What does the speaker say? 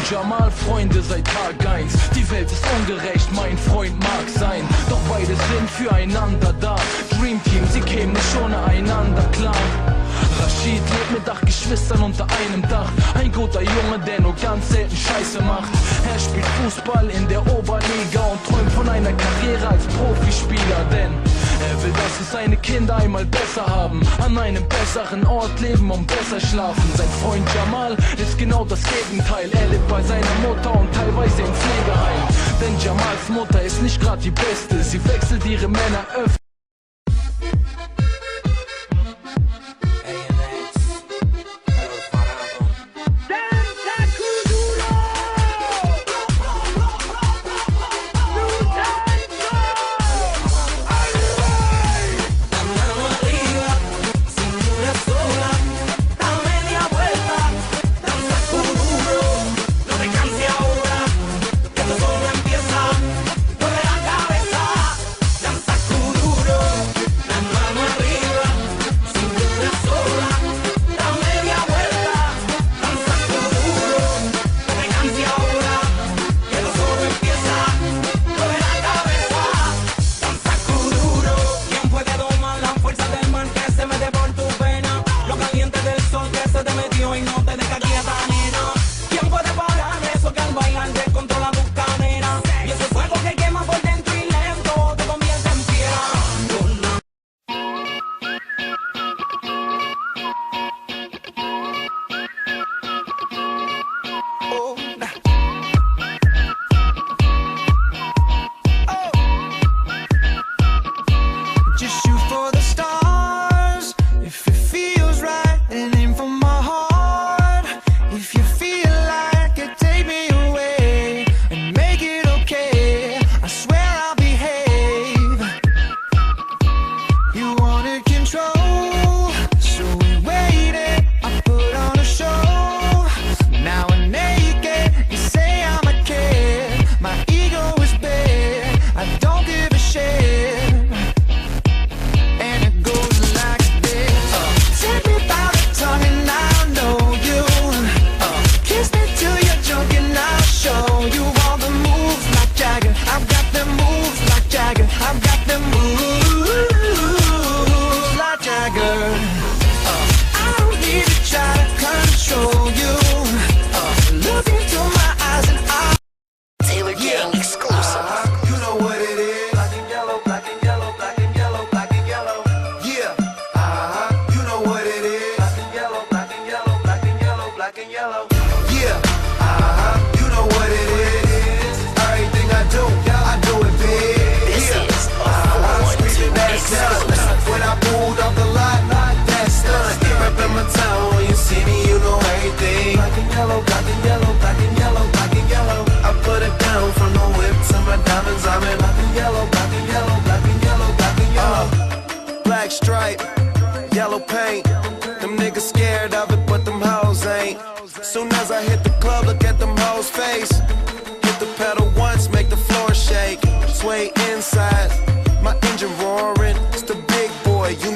Jamal, Freunde seit Tag 1. Die Welt ist ungerecht, mein Freund mag sein, doch beide sind füreinander da. Dream Team, sie kämen nicht ohne einander klar. Rashid lebt mit 8 Geschwistern unter einem Dach. Ein guter Junge, der nur ganz selten Scheiße macht. Er spielt Fußball in der Oberliga und träumt von einer Karriere als Profispieler, denn er will, dass es seine Kinder einmal besser haben, an einem besseren Ort leben und besser schlafen. Sein Freund Jamal ist genau das Gegenteil. Er lebt bei seiner Mutter und teilweise im Pflegeheim. Denn Jamals Mutter ist nicht gerade die Beste. Sie wechselt ihre Männer öfter. Black stripe, yellow paint. Them niggas scared of it, but them hoes ain't. Soon as I hit the club, look at them hoes' face. Hit the pedal once, make the floor shake. Sway inside, my engine roaring. It's the big boy, you